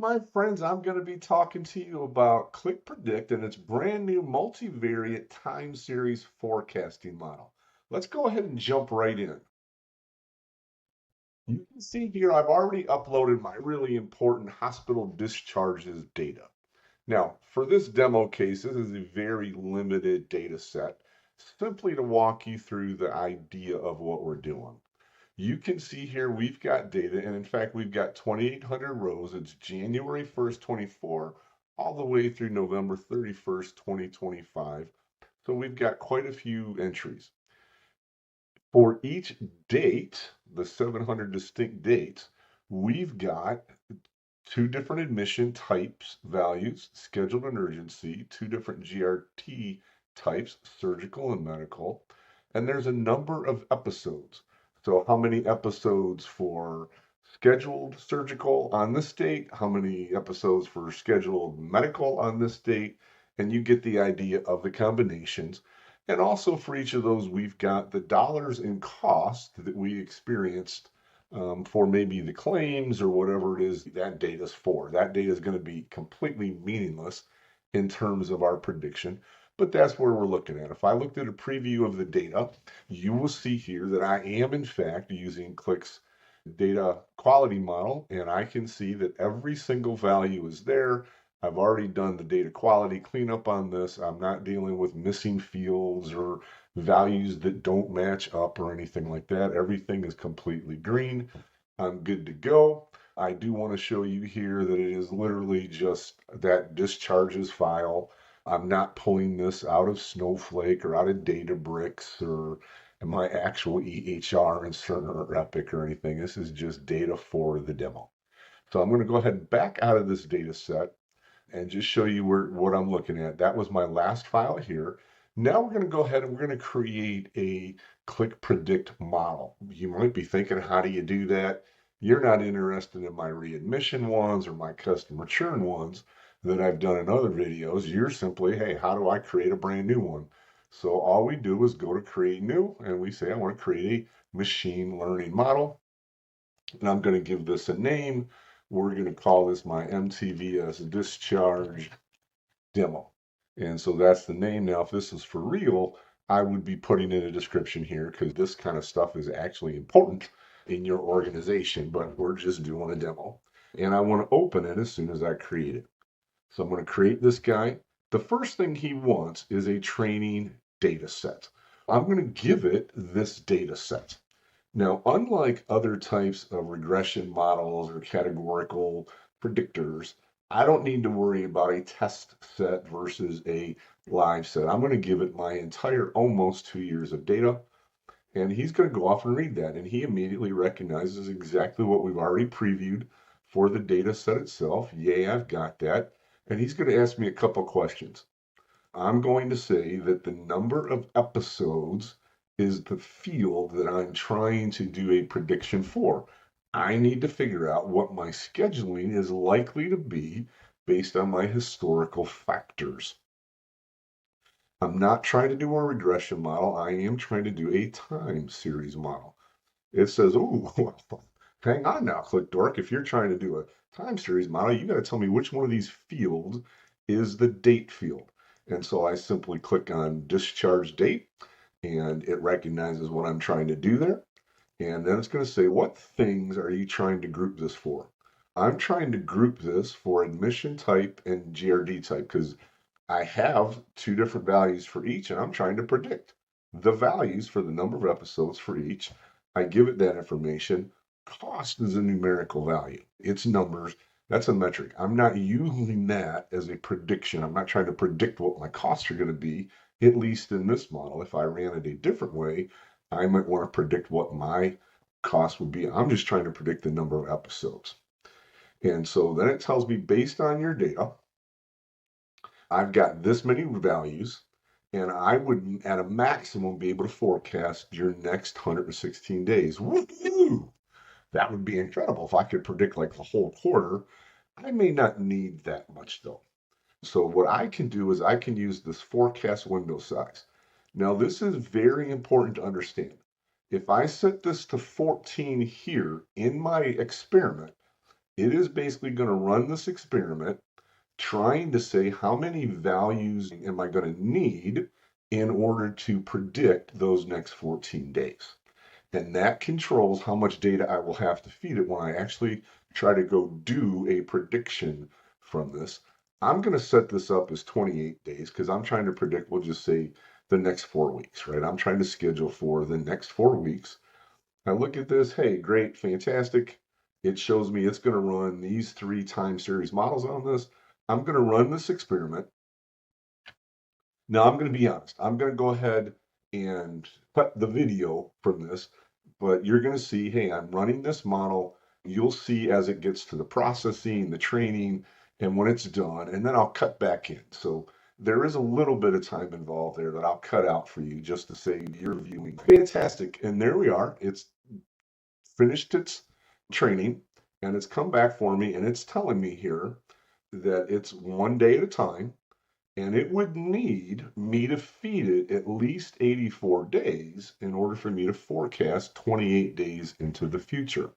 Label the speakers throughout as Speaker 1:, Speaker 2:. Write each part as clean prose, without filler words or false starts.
Speaker 1: my friends, I'm going to be talking to you about Qlik Predict and its brand new multivariate time series forecasting model. Let's go ahead and jump right in. You can see here I've already uploaded my really important hospital discharges data. Now, for this demo case, this is a very limited data set, simply to walk you through the idea of what we're doing. You can see here we've got data, and in fact, we've got 2,800 rows. It's January 1st, 24, all the way through November 31st, 2025. So we've got quite a few entries. For each date, the 700 distinct dates, we've got two different admission types, values, scheduled and urgency, two different GRT types, surgical and medical, and there's a number of episodes. So how many episodes for scheduled surgical on this date, how many episodes for scheduled medical on this date, and you get the idea of the combinations. And also for each of those, we've got the dollars in cost that we experienced for maybe the claims or whatever it is that data is for. That data is going to be completely meaningless in terms of our prediction, but that's where we're looking at. If I looked at a preview of the data, you will see here that I am in fact using Qlik's data quality model, and I can see that every single value is there. I've already done the data quality cleanup on this. I'm not dealing with missing fields or values that don't match up or anything like that. Everything is completely green. I'm good to go. I do want to show you here that it is literally just that discharges file. I'm not pulling this out of Snowflake or out of Databricks or my actual EHR in Cerner or Epic or anything. This is just data for the demo. So I'm going to go ahead and back out of this data set and just show you what I'm looking at. That was my last file here. Now we're going to go ahead and we're going to create a Qlik Predict model. You might be thinking, how do you do that? You're not interested in my readmission ones or my customer churn ones that I've done in other videos. You're simply, hey, how do I create a brand new one? So all we do is go to create new and we say, I want to create a machine learning model. And I'm going to give this a name. We're going to call this my MTVS discharge demo. And so that's the name. Now, if this is for real, I would be putting in a description here because this kind of stuff is actually important in your organization, but we're just doing a demo. And I want to open it as soon as I create it. So I'm going to create this guy. The first thing he wants is a training data set. I'm going to give it this data set. Now, unlike other types of regression models or categorical predictors, I don't need to worry about a test set versus a live set. I'm going to give it my entire almost 2 years of data, and he's going to go off and read that. And he immediately recognizes exactly what we've already previewed for the data set itself. Yay, I've got that. And he's going to ask me a couple questions. I'm going to say that the number of episodes is the field that I'm trying to do a prediction for. I need to figure out what my scheduling is likely to be based on my historical factors. I'm not trying to do a regression model. I am trying to do a time series model. It says, oh, hang on now, ClickDork. If you're trying to do a time series model, you got to tell me which one of these fields is the date field. And so I simply click on discharge date and it recognizes what I'm trying to do there. And then it's going to say, what things are you trying to group this for? I'm trying to group this for admission type and GRD type because I have two different values for each and I'm trying to predict the values for the number of episodes for each. I give it that information. Cost is a numerical value. It's numbers. That's a metric. I'm not using that as a prediction. I'm not trying to predict what my costs are going to be, at least in this model. If I ran it a different way, I might want to predict what my cost would be. I'm just trying to predict the number of episodes. And so then it tells me based on your data, I've got this many values, and I would, at a maximum, be able to forecast your next 116 days. Woohoo! That would be incredible if I could predict like the whole quarter. I may not need that much though. So what I can do is I can use this forecast window size. Now this is very important to understand. If I set this to 14 here in my experiment, It is basically going to run this experiment trying to say how many values am I going to need in order to predict those next 14 days. And that controls how much data I will have to feed it when I actually try to go do a prediction from this. I'm going to set this up as 28 days because I'm trying to predict, we'll just say the next 4 weeks, right? I'm trying to schedule for the next 4 weeks. I look at this, hey, great, fantastic. It shows me it's going to run these 3 time series models on this. I'm going to run this experiment. Now, I'm going to be honest. I'm going to go ahead and cut the video from this, but you're going to see, hey, I'm running this model. You'll see as it gets to the processing, the training, and when it's done, and then I'll cut back in. So there is a little bit of time involved there that I'll cut out for you just to say you're viewing. Fantastic. And there we are. It's finished its training and it's come back for me and it's telling me here that it's 1 day at a time and it would need me to feed it at least 84 days in order for me to forecast 28 days into the future.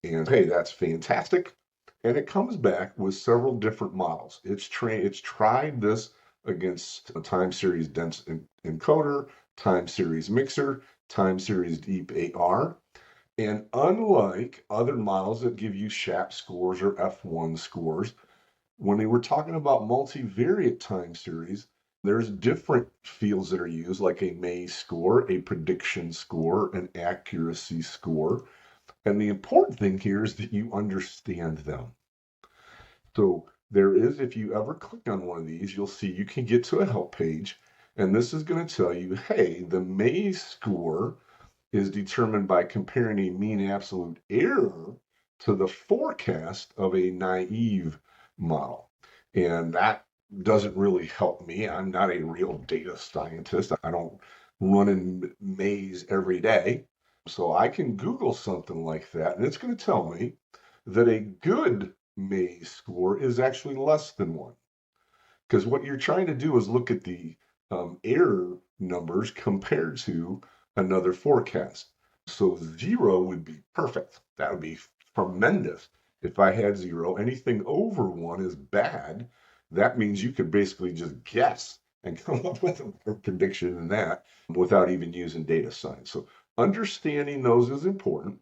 Speaker 1: And hey, that's fantastic. And it comes back with several different models. It's tried this against a time series dense encoder, time series mixer, time series deep AR. And unlike other models that give you SHAP scores or F1 scores, when they were talking about multivariate time series, there's different fields that are used, like a Maze score, a prediction score, an accuracy score. And the important thing here is that you understand them. So there is, if you ever click on one of these, you'll see you can get to a help page. And this is going to tell you, hey, the Maze score is determined by comparing a mean absolute error to the forecast of a naive model. And that doesn't really help me. I'm not a real data scientist. I don't run in Maze every day. So I can Google something like that, and it's going to tell me that a good Maze score is actually less than 1. Because what you're trying to do is look at the error numbers compared to another forecast. So 0 would be perfect. That would be tremendous. If I had 0, anything over 1 is bad. That means you could basically just guess and come up with a prediction in that without even using data science. So understanding those is important.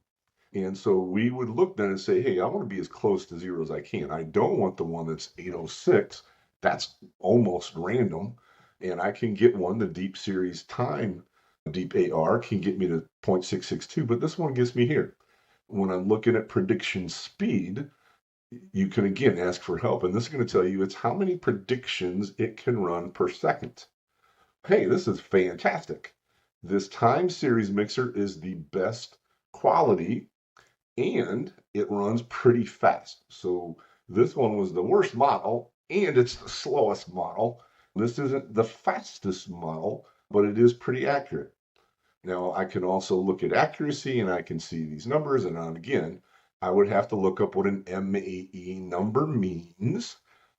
Speaker 1: And so we would look then and say, hey, I want to be as close to 0 as I can. I don't want the one that's 806. That's almost random. And I can get one, the deep series time, deep AR can get me to 0.662, but this one gets me here. When I'm looking at prediction speed, you can again ask for help. And this is going to tell you it's how many predictions it can run per second. Hey, this is fantastic. This time series mixer is the best quality and it runs pretty fast. So this one was the worst model and it's the slowest model. This isn't the fastest model, but it is pretty accurate. Now I can also look at accuracy and I can see these numbers, and on again, I would have to look up what an MAE number means.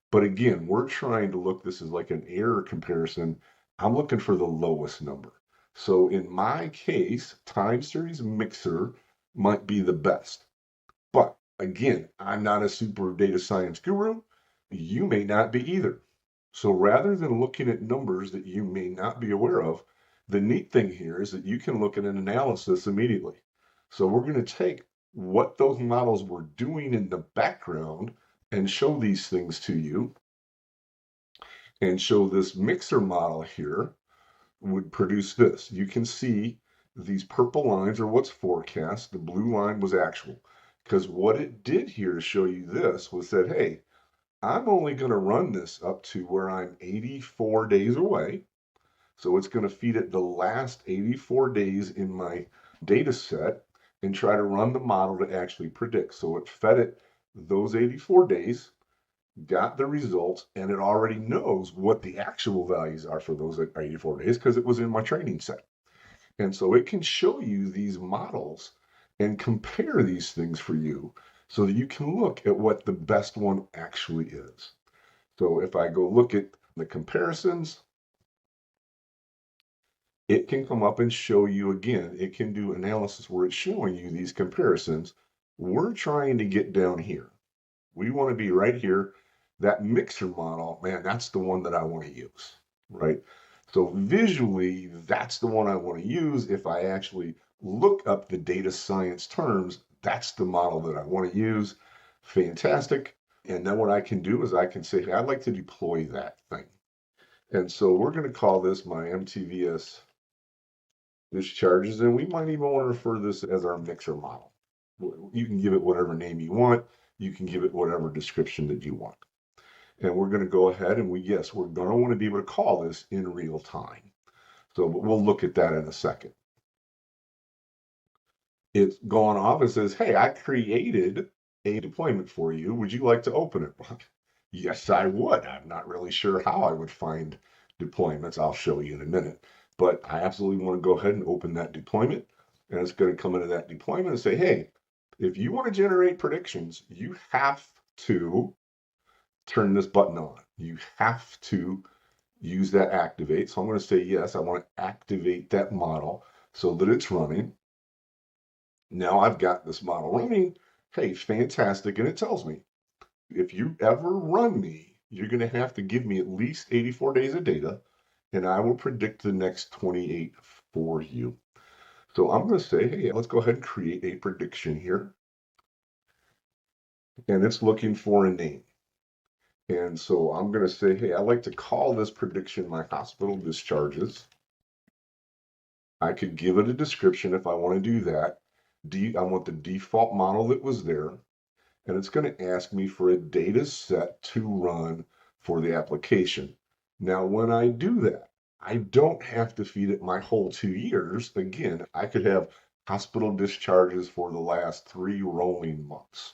Speaker 1: But again, we're trying to look, this is like an error comparison. I'm looking for the lowest number. So in my case, time series mixer might be the best. But again, I'm not a super data science guru. You may not be either. So rather than looking at numbers that you may not be aware of, the neat thing here is that you can look at an analysis immediately. So we're going to take what those models were doing in the background and show these things to you and show this mixer model here would produce this. You can see these purple lines are what's forecast. The blue line was actual. Because what it did here to show you this was that, hey, I'm only going to run this up to where I'm 84 days away. So it's going to feed it the last 84 days in my data set and try to run the model to actually predict. So it fed it those 84 days, got the results, and it already knows what the actual values are for those 84 days because it was in my training set. And so it can show you these models and compare these things for you so that you can look at what the best one actually is. So if I go look at the comparisons, it can come up and show you again. It can do analysis where it's showing you these comparisons We're trying to get down here. We want to be right here. That mixer model, man, that's the one that I want to use, right? So visually, that's the one I want to use. If I actually look up the data science terms, that's the model that I want to use. Fantastic. And then what I can do is I can say, hey, I'd like to deploy that thing. And so we're going to call this my MTVS discharges, and we might even want to refer this as our mixer model. You can give it whatever name you want. You can give it whatever description that you want. And we're going to go ahead and we're going to want to be able to call this in real time. So we'll look at that in a second. It's gone off and says, hey, I created a deployment for you. Would you like to open it? Yes, I would. I'm not really sure how I would find deployments. I'll show you in a minute. But I absolutely want to go ahead and open that deployment. And it's going to come into that deployment and say, hey, if you want to generate predictions, you have to turn this button on. You have to use that activate. So I'm going to say, yes, I want to activate that model so that it's running. Now I've got this model running. Hey, fantastic. And it tells me, if you ever run me, you're going to have to give me at least 84 days of data, and I will predict the next 28 for you. So I'm going to say, hey, let's go ahead and create a prediction here. And it's looking for a name. And so I'm going to say, hey, I like to call this prediction my hospital discharges. I could give it a description if I want to do that. I want the default model that was there, and it's going to ask me for a data set to run for the application. Now, when I do that, I don't have to feed it my whole 2 years. Again, I could have hospital discharges for the last 3 rolling months,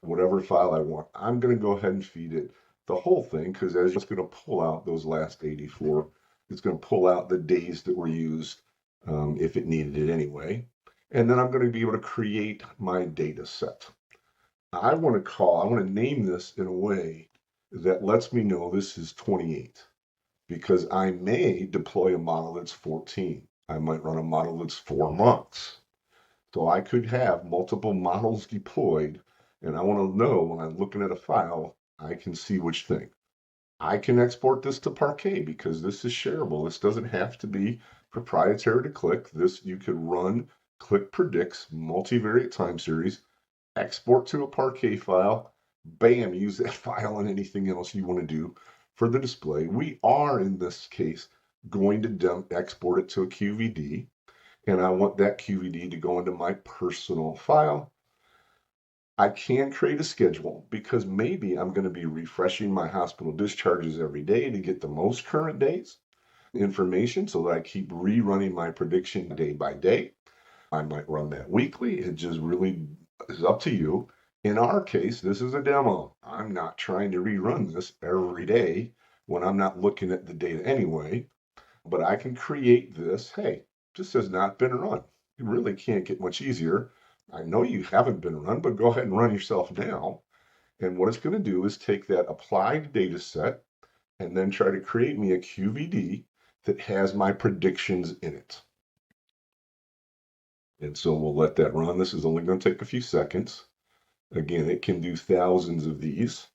Speaker 1: whatever file I want. I'm going to go ahead and feed it the whole thing because as it's going to pull out those last 84, it's going to pull out the days that were used if it needed it anyway. And then I'm going to be able to create my data set. I want to name this in a way that lets me know this is 28 because I may deploy a model that's 14. I might run a model that's 4 months. So I could have multiple models deployed, and I want to know when I'm looking at a file, I can see which thing. I can export this to Parquet because this is shareable. This doesn't have to be proprietary to Qlik. This you could run Qlik predicts multivariate time series, export to a Parquet file, bam, use that file and anything else you want to do for the display. We are in this case going to export it to a QVD, and I want that QVD to go into my personal file. I can create a schedule because maybe I'm going to be refreshing my hospital discharges every day to get the most current days information so that I keep rerunning my prediction day by day. I might run that weekly. It just really is up to you. In our case, this is a demo. I'm not trying to rerun this every day when I'm not looking at the data anyway, but I can create this. Hey, this has not been run. You really can't get much easier. I know you haven't been run, but go ahead and run yourself now. And what it's going to do is take that applied data set and then try to create me a QVD that has my predictions in it. And so we'll let that run. This is only going to take a few seconds. Again, it can do thousands of these.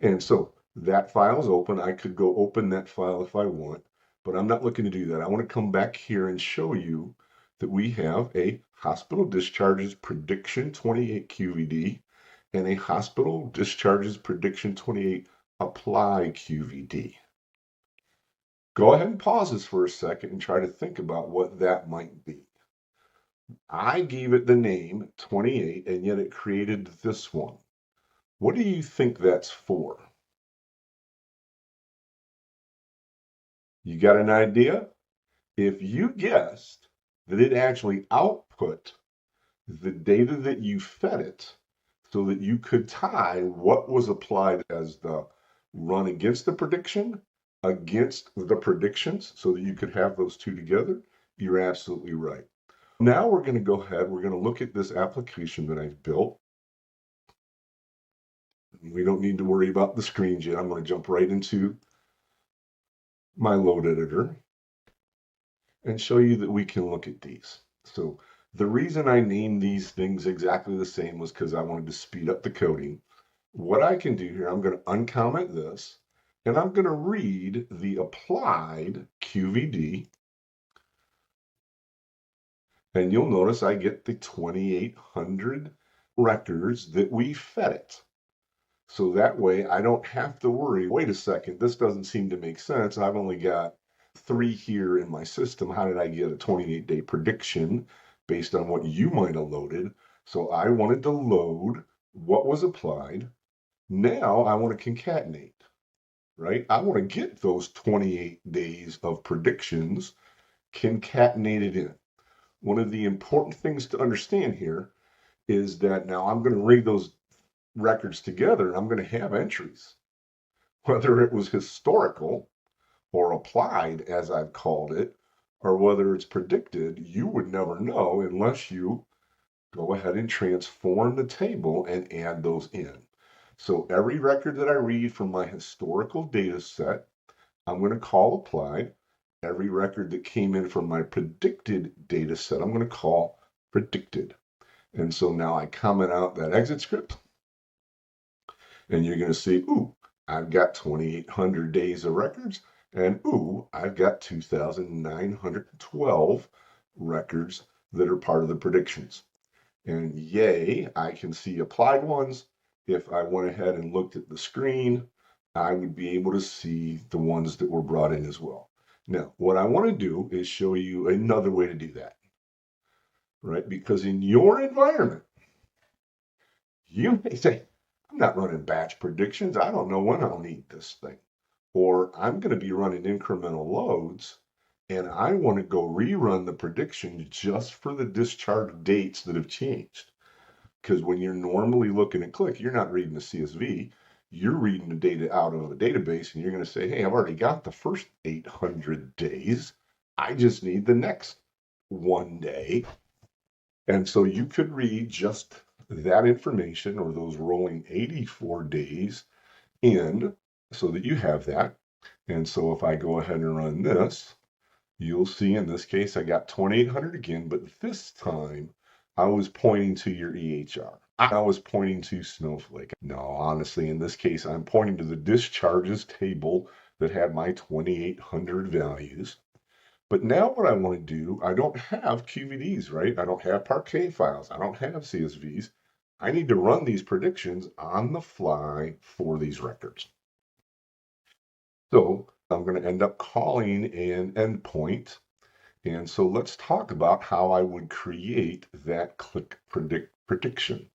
Speaker 1: And so that file is open. I could go open that file if I want, but I'm not looking to do that. I want to come back here and show you that we have a hospital discharges prediction 28 QVD and a hospital discharges prediction 28 apply QVD. Go ahead and pause this for a second and try to think about what that might be. I gave it the name 28 and yet it created this one. What do you think that's for? You got an idea? If you guessed that it actually output the data that you fed it so that you could tie what was applied as the run against the prediction against the predictions so that you could have those two together, you're absolutely right. Now we're going to go ahead, we're going to look at this application that I've built. We don't need to worry about the screens yet. I'm going to jump right into my load editor and show you that we can look at these. So The reason I named these things exactly the same was because I wanted to speed up the coding. What I can do here, I'm going to uncomment this, and I'm going to read the applied QVD, and you'll notice I get the 2,800 records that we fed it. So that way I don't have to worry, wait a second, this doesn't seem to make sense. I've only got 3 here in my system. How did I get a 28-day prediction based on what you might have loaded? So I wanted to load what was applied. Now I want to concatenate, right? I want to get those 28 days of predictions concatenated in. One of the important things to understand here is that now I'm going to read those records together, I'm going to have entries. Whether it was historical or applied, as I've called it, or whether it's predicted, you would never know unless you go ahead and transform the table and add those in. So every record that I read from my historical data set, I'm going to call applied. Every record that came in from my predicted data set, I'm going to call predicted. And so now I comment out that exit script, and you're going to see, ooh, I've got 2,800 days of records, and ooh, I've got 2,912 records that are part of the predictions. And yay, I can see applied ones. If I went ahead and looked at the screen, I would be able to see the ones that were brought in as well. Now, what I want to do is show you another way to do that, right? Because in your environment, you may say, I'm not running batch predictions. I don't know when I'll need this thing. Or I'm going to be running incremental loads, and I want to go rerun the prediction just for the discharge dates that have changed. Because when you're normally looking at Qlik, you're not reading the CSV. You're reading the data out of a database, and you're going to say, hey, I've already got the first 800 days. I just need the next 1 day. And so you could read just that information or those rolling 84 days in so that you have that. And so if I go ahead and run this, you'll see in this case I got 2,800 again, but this time I was pointing to your EHR. I was pointing to Snowflake. No, honestly, in this case, I'm pointing to the discharges table that had my 2,800 values. But now what I want to do, I don't have QVDs, right? I don't have Parquet files. I don't have CSVs. I need to run these predictions on the fly for these records. So I'm going to end up calling an endpoint. And so let's talk about how I would create that Qlik prediction.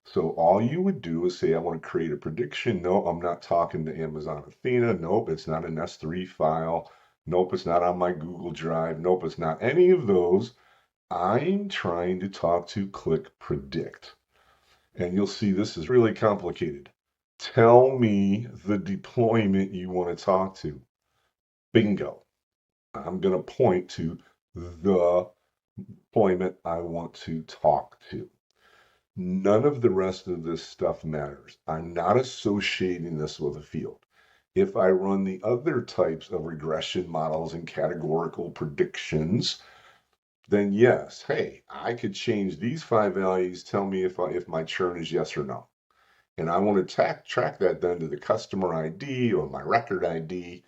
Speaker 1: So all you would do is say, I want to create a prediction. No, I'm not talking to Amazon Athena. Nope, it's not an S3 file. Nope, it's not on my Google Drive. Nope, it's not any of those. I'm trying to talk to Qlik predict. And you'll see this is really complicated. Tell me the deployment you want to talk to. Bingo. I'm going to point to the deployment I want to talk to. None of the rest of this stuff matters. I'm not associating this with a field. If I run the other types of regression models and categorical predictions, then yes, hey, I could change these 5 values, tell me if my churn is yes or no. And I want to track that then to the customer ID or my record ID.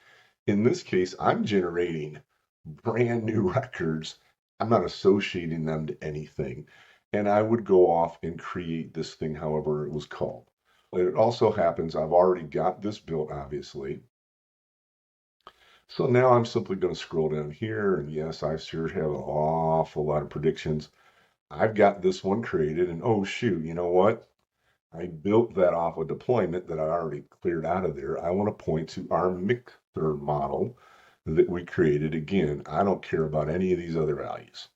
Speaker 1: In this case, I'm generating brand new records. I'm not associating them to anything. And I would go off and create this thing, however it was called. It also happens, I've already got this built, obviously. So now I'm simply going to scroll down here, and yes, I sure have an awful lot of predictions. I've got this one created, and oh shoot, you know what? I built that off a deployment that I already cleared out of there. I want to point to our mixer model that we created. Again, I don't care about any of these other values.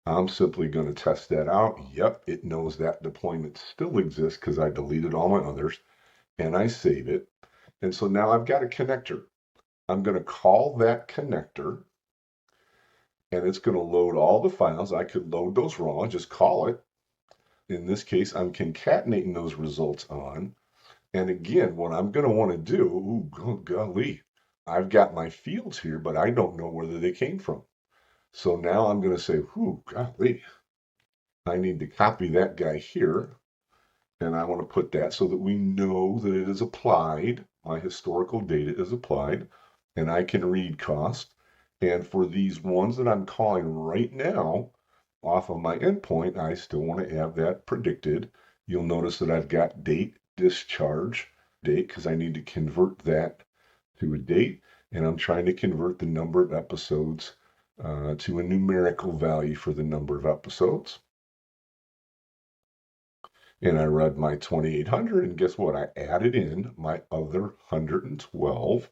Speaker 1: I'm simply going to test that out. Yep, it knows that deployment still exists because I deleted all my others, and I save it. And so now I've got a connector. I'm going to call that connector, and it's going to load all the files. I could load those raw, just call it. In this case, I'm concatenating those results on. And again, what I'm going to want to do, ooh, golly, I've got my fields here, but I don't know where they came from. So now I'm going to say, ooh, golly, I need to copy that guy here, and I want to put that so that we know that it is applied. My historical data is applied, and I can read cost. And for these ones that I'm calling right now off of my endpoint, I still want to have that predicted. You'll notice that I've got date, discharge, date, because I need to convert that to a date. And I'm trying to convert the number of episodes to a numerical value for the number of episodes. And I read my 2800, and guess what? I added in my other 112.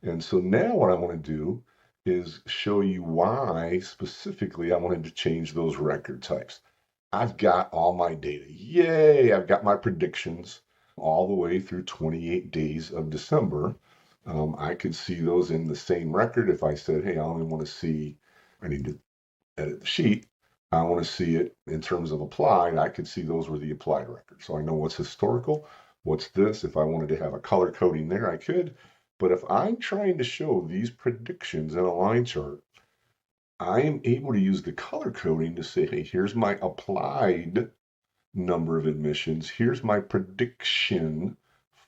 Speaker 1: And so now what I want to do is show you why specifically I wanted to change those record types. I've got all my data. Yay! I've got my predictions all the way through 28 days of December. I could see those in the same record if I said, hey, I only want to see, I need to edit the sheet. I want to see it in terms of applied. I could see those were the applied records. So I know what's historical, what's this. If I wanted to have a color coding there, I could. But if I'm trying to show these predictions in a line chart, I am able to use the color coding to say, hey, here's my applied number of admissions. Here's my prediction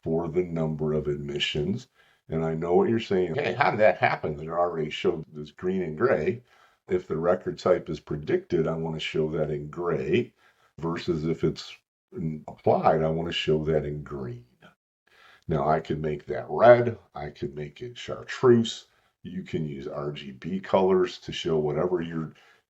Speaker 1: for the number of admissions. And I know what you're saying. Hey, how did that happen? That it already showed this green and gray. If the record type is predicted, I want to show that in gray versus if it's applied, I want to show that in green. Now I could make that red. I could make it chartreuse. You can use RGB colors to show whatever your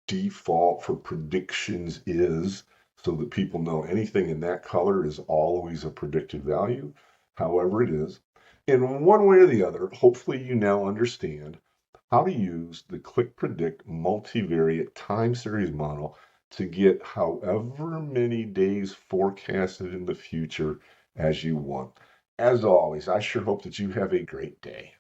Speaker 1: default for predictions is so that people know anything in that color is always a predicted value, however it is. In one way or the other, hopefully you now understand how to use the Qlik Predict multivariate time series model to get however many days forecasted in the future as you want. As always, I sure hope that you have a great day.